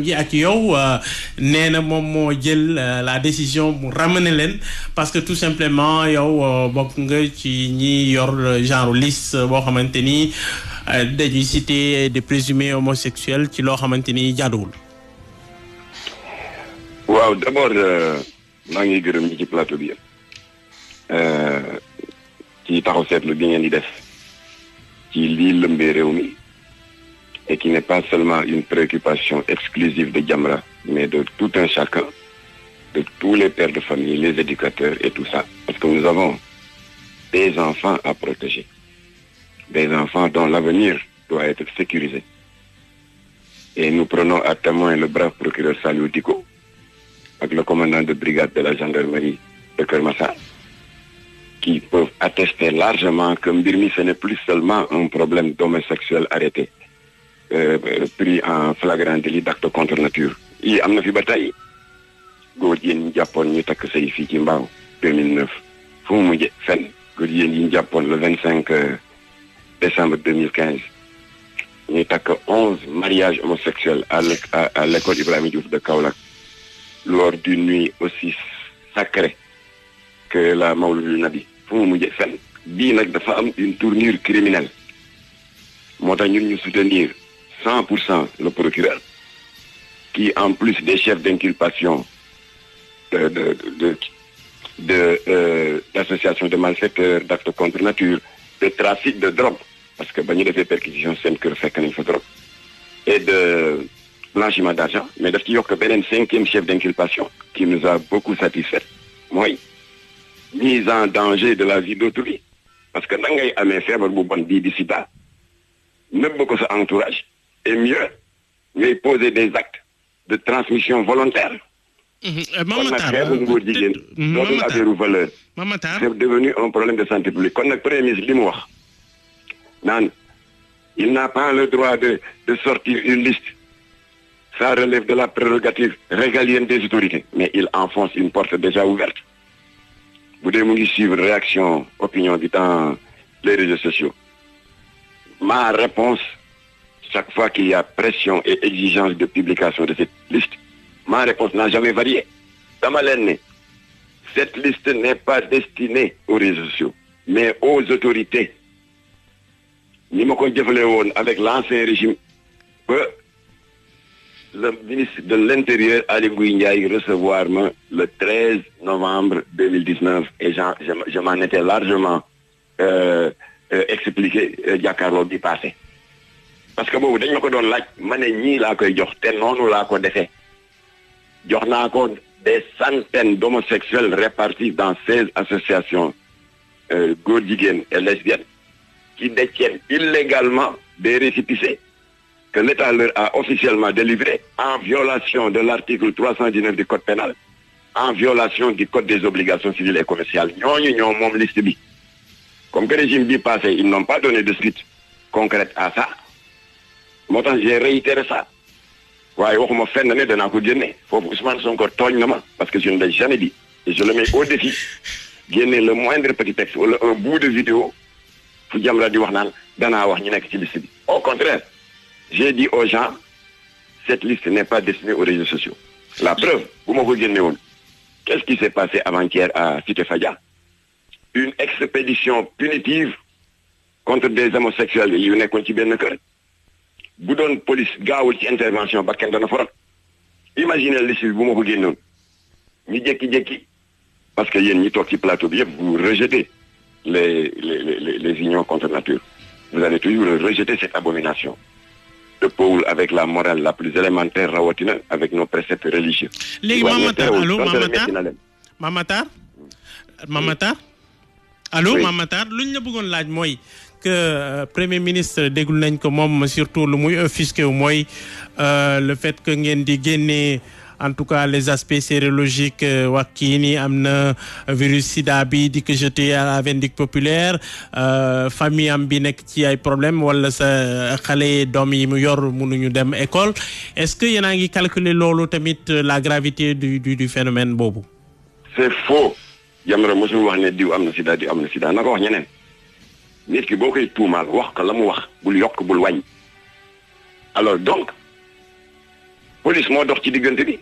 ji ak yow nee na moom moo jël la décision mu ramener leen parce que tout simplement yow bokk nga ci ñi yor genre liste boo xamante ni dañuy citer des présumés homosexuels ci loo xamante ni jaaduwul. waaw d'abord maa ngi gërëm ñi ci plateau bi ci taxaw seetlu bi ngeen di def ci lii lëmbee réew mi. Et qui n'est pas seulement une préoccupation exclusive de Jamra, mais de tout un chacun, de tous les pères de famille, les éducateurs et tout ça. Parce que nous avons des enfants à protéger, des enfants dont l'avenir doit être sécurisé. Et nous prenons à témoin le brave procureur Saliou Dicko, avec le commandant de brigade de la gendarmerie de Kermassar, qui peuvent attester largement que Mbirmi, ce n'est plus seulement un problème d'homosexuel arrêté. Pris en flagrant délit d'acte contre nature yi am na fi ba tey góor jigéen ñi jàppoon ñu takk say fii ci Mbao 2009 fu mu mujje fenn góor jigéen yi ñu jàppoon le 25 décembre 2015 ñuy takk 11 mariages homosexuels à l'école Ibrahima Diouf de Kaolack lors d'une nuit aussi sacrée que la Mawlidul Nabi fu mu mujje fenn bii nag dafa am une tournure criminelle moo tax ñun ñu soutenir 100% le procureur, qui en plus des chefs d'inculpation d'associations de malfaiteurs, d'actes contre nature, de trafic de drogue, parce que nous avons fait perquisition c'est que fait quand drogue, et de blanchiment d'argent, mais il y a un cinquième chef d'inculpation qui nous a beaucoup satisfait. Moi, mise en danger de la vie d'autrui, parce que dans les affaires, vous avez dit sida, ne beaucoup sa entourage. Et mieux, mais poser des actes de transmission volontaire. C'est devenu un problème de santé publique. Quand le Premier ministre il n'a pas le droit de sortir une liste. Ça relève de la prérogative régalienne des autorités. Mais il enfonce une porte déjà ouverte. Vous devez suivre réaction, opinion dans les réseaux sociaux. Ma réponse, chaque fois qu'il y a pression et exigence de publication de cette liste, ma réponse n'a jamais varié. Dans ma laine, cette liste n'est pas destinée aux réseaux sociaux, mais aux autorités. Ni me développé avec l'ancien régime, que le ministre de l'Intérieur, Ali Ndiaye, recevoir le 13 novembre 2019, et je m'en étais largement expliqué, Giancarlo bi passé. Parce que boobu dañ ma ko doon laaj ma ne ñii laa koy jox te noonu laa ko defee jox naa ko des centaines d'homosexuels répartis dans 16 associations góor jigéen et lesbiennes qui détiennent illégalement des récépissés que l'État leur a officiellement délivrés en violation de l'article 319 du Code pénal, en violation du Code des obligations civiles et commerciales. Ñooñu ñoo moom liste bi. Comme que le régime bi passé, ils n'ont pas donné de suite concrète à ça. Moi, j'ai réitéré ça. Ouais, waxuma fenn ne danaa ko génne foofu Ousmane Sonko tooñ na ma parce que je ne l'ai jamais dit et je le mets au défi génne le moindre petit texte wala un bout de vidéo fu Jamra di wax naan danaa wax ñu nekk ci liste bi. Au contraire, j'ai dit aux gens cette liste n'est pas destinée aux réseaux sociaux. La preuve, bu ma ko génne woon qu'est-ce qui s'est passé avant-hier à Cité Fadia? Une expédition punitive contre des homosexuels yu nekkoon ci benn kër. Bu doon police gaawul ci intervention ba kenn dana forot imaginez liste bi bu ma ko génnoon ñu jékki-jékki parce que yéen ñi toog ci plateau bi yëpp vous rejetez les unions contre nature vous allez toujours rejeter cette abomination de Paul avec la morale la plus élémentaire rawatina avec nos préceptes religieux. léegi Mamatar allo Mamatar allo Mamatar lu ñu la bëggoon laaj mooy que premier ministre déglu nañ ko moom surtout lu muy offusqué mooy le fait que ngeen di génnee en tout cas les aspects sérologiques wax kii ni am na virus sida bi di ko jeté à la vindicte populaire famille am bi nekk ci ay problème wala sa xale doom yi mu yor mënuñu dem école est-ce que yéen a ngi calculer loolu tamit la gravité du phénomène boobu. C'est faux. Jamra mosul wax ne diw am na sida diw am na sida na ko wax ñeneen. Nit ki boo koy tuumaal wax ko la mu wax bul yokk bul wàññi alors donc police moo dox ci diggante bi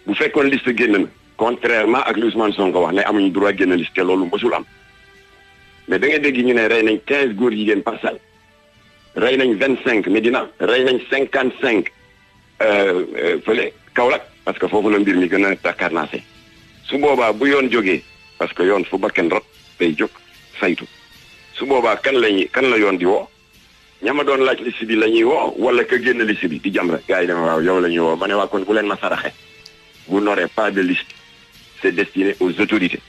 bu fekkoon liste génn na contrairement ak Ousmane Sonko wax ne amuñu droit génn liste te loolu mësul am mais da nga dégg ñu ne rey nañ 15 góor jigéen Parcelles rey nañ 25 Médina rey nañ 55 fële Kaolack parce que foofu la mbir mi gën a takkarnaase su boobaa bu yoon jógee parce que yoon fu bakken rot day jóg saytu su boobaa kan la yoon di woo ñama doon laaj liste bi la ñuy woo wala ka génn liste bi di jam rek gars yi dama waaw yow la ñuy woo ma ne waa kon bu leen ma saraxe vous n'aurez pas de liste c'est destiné aux autorités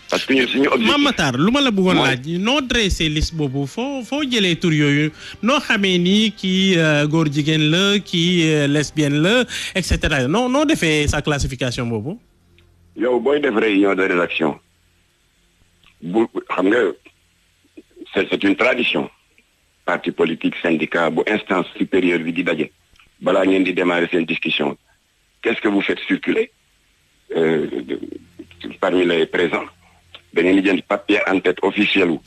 parce que ñun suñu objectif Mame Matar lu ma la bëggoon laaj noo dressé liste boobu foo jëlee tur yooyu noo xamee ni kii góor jigéen la kii lesbienne la et cetera noo defee sa classification boobu. yow booy def réunion de rédaction bu xam nga c'est une tradition parti politique syndicat bu instance supérieure bi di daje balaa ngeen di démarrer seen discussion qu'est-ce que vous faites circuler parmi les présents da ngeen di jënd papier en tête officiel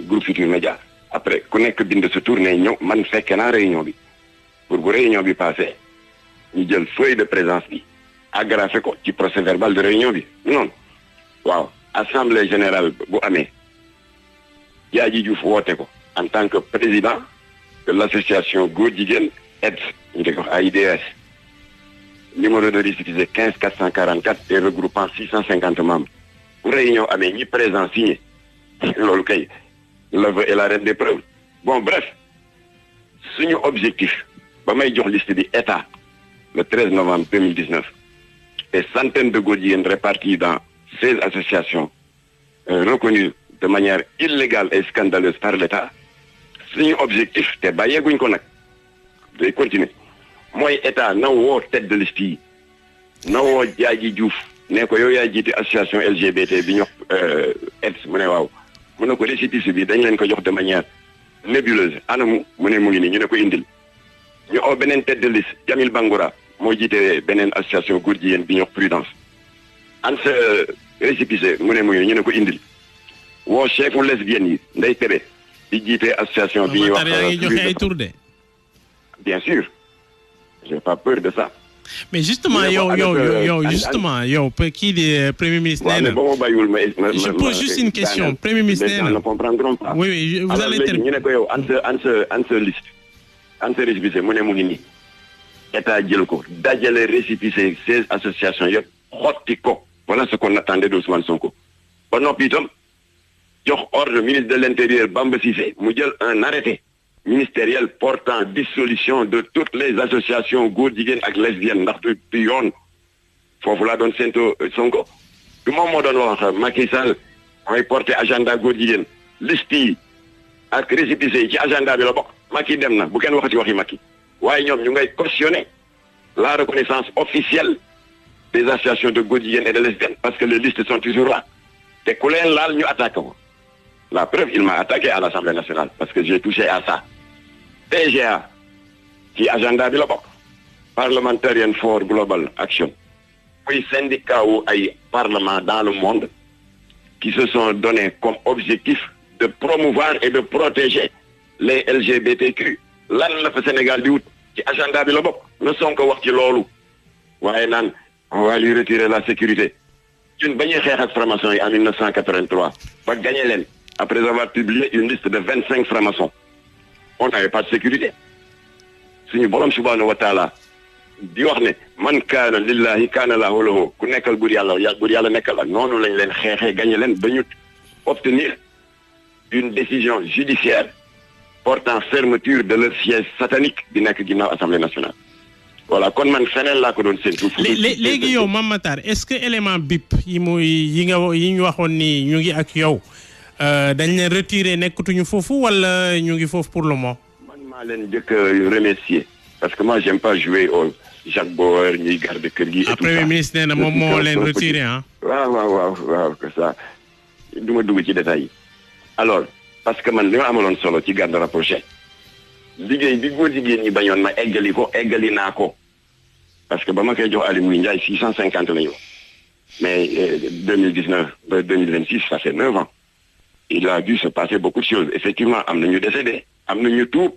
groupe Futurs Médias après ku nekk bind sa tour ne ñëw man fekke naa réunion bi pour bu réunion bi passé ñu jël feuille de présence bi agrafé ko ci procès verbal de réunion bi noonu waaw assemblée générale bu amee Diadji Diouf woote ko en tant que président de l'association góor jigéen AIDS ñu koy wax AIDS numéro de récépissé 15 444 et regroupant 650 membres bu réunion amee ñi présent signé loolu kay l'aveu est la reine des preuves bon bref suñu objectif ba may jox liste bi état le 13 novembre 2019 des centaines de góor jigéen répartis dans 16 associations reconnues de manière illégale et scandaleuse par l'État suñu objectif te bàyyeeguñ ko nag day continuer mooy état na woo tête de liste yi na woo Diadji Diouf ne ko yow yaay jiite association LGBT bi ñu AIDS mu ne waaw mu ne ko récépissé bi dañ leen ko jox de manière nébuleuse anamu mu ne mu ngi nii ñu ne ko indil ñu oo beneen tête de liste Jamil Bangoura moo jiite beneen association góor jigéen bi ñu wax Prudence an sa récépissé mu ne mu ngi nii ñu ne ko indil woo chefu lesbienne yi Ndeye Kébé di jiite association bi ñuy wax joxe ay tour de bien sûr j'ai pas peur de ça. mais justement yow kii di premier ministre nee na je pose juste une question premier ministre nee na ne comprendront pas. oui vous allez terminer ñu ne ko yow an sa liste an sa récépissé mu ne mu ngi nii état jël ko dajale récépissé 16 associations yëpp xotti ko voilà ce qu'on attendait d'Ousmane Sonko ba noppi itam jox ordre ministre de l'Intérieur Bamba Cissé mu jël un arrêté ministériel portant dissolution de toutes les associations góor jigéen ak lesbiennes ndax du yoon foofu laa doon séntu Sonko du moom moo doon wax Macky Sall mooy porter agenda góor jigéen liste yi ak récépissé yi ci agenda bi la bokk Macky dem na bu kenn waxati waxi Macky waaye ñoom ñu ngay cautionner la reconnaissance officielle des associations de góor jigéen et de lesbiennes parce que les listes sont toujours là te ku leen laal ñu attaqué ko la preuve il m'a attaqué à l'Assemblée nationale parce que j'ai touché à ça PGA ci agenda bi la bokk Parliamentarian for Global Action muy syndicat wu ay parlement dans le monde qui se sont donnés comme objectif de promouvoir et de protéger les LGBTQ lan la fa Sénégal di wut ci agenda bi la bokk na Sonko wax ci loolu waaye naan on va lui retirer la sécurité ñun ba ñuy xeex ak franc-maçon yi en 1983 ba gagné leen après avoir publié une liste de 25 francs-maçons on n'avait pas de sécurité suñu borom subhanahu wa taala di wax ne man kaana lillahi kaana lahu lahu ku nekkal buur yàlla nekkal la noonu lañ leen xeexee gagné leen ba ñu obtenir une décision judiciaire portant fermeture de leur siège satanique di nekk ginnaaw Assemblée nationale voilà kon man feneen laa ko doon séntu. léegi yow Mame Matar est-ce que élément BIP yi ñu waxoon ni ñu ngi ak yow dañ leen retiré nekkatuñu foofu wala ñu ngi foofu pour le moment. man maa leen jëkk remercier parce que moi j'aime pas jouer au Jacques Bauer ñuy garder kër gi. et tout ça premier ministre nee na moom moo leen retiré ah. waaw que ça du ma dugg ci détails yi alors parce que man li ma amaloon solo ci garde rapproché liggéey bi góor jigéen ñi bañoon ma eggali naa ko parce que ba ma koy jox Aly Ngouille Ndiaye 650 la ñu mais 2019 ba 2026 ça fait 9 ans il a dû se passer beaucoup de choses effectivement am na ñu décédé am na ñu tuub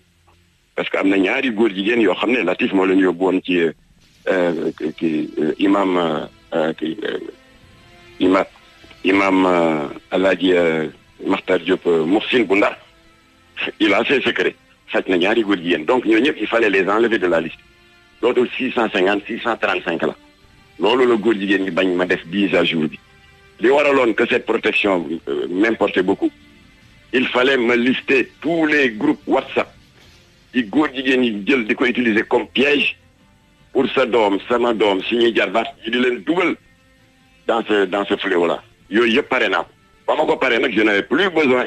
parce que am na ñaari góor jigéen yoo xam ne Latif moo leen yóbbu woon ci imam Alaaji Makhtar Diop Mouhsin bu Ndar il a ses secrets faj na ñaari góor jigéen donc ñoo ñëpp il fallait les enlever de la liste loolu 650 635 la loolu la góor jigéen ñi bañ ma def mise à jour bi li waraloon que cette protection m'importait beaucoup il fallait me lister tous les groupes WhatsApp yi góor jigéen yi jël di ko utiliser comme piège pour sa doom sama doom suñuy jarbaat yi di leen dugal dans ce fléau là yooyu yëpp pare naa ko ba ma ko pare nag je n'avais plus besoin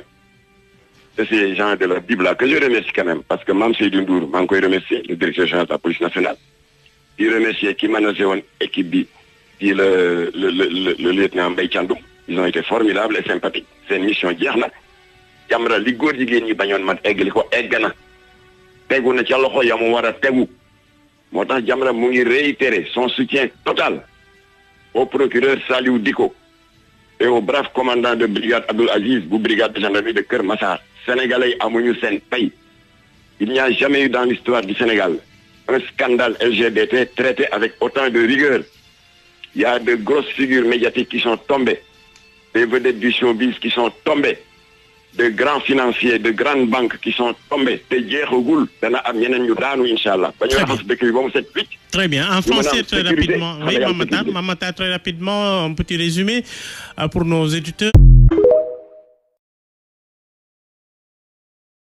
de ces gens de la Bible là que je remercie quand même parce que Mame Seydou Ndour maa ngi koy remercier le directeur général de la police nationale di remercier ki managé woon équipe bi di le lieutenant Mbaye Thiandoum ils ont été formidables et sympathiques seen mission jeex na Jamra li góor jigéen ñi bañoon ma eggali ko egg na tegu na ca loxo ya mu war a tegu moo tax Jamra mu ngi réitérer son soutien total au procureur Saliou Diko et au brave commandant de brigade Abdoul Aziz bu brigade de gendarmerie de Kër Massar sénégalais yi amuñu seen pay il n'y a jamais eu dans l'histoire du Sénégal un scandale LGBT traité avec autant de rigueur. Il y a de grosses figures médiatiques qui sont tombées, des vedettes du showbiz qui sont tombées, de grands financiers, de grandes banques qui sont tombées. Très bien. En français, très rapidement. Oui, Mame Matar, très rapidement, un petit résumé pour nos éditeurs.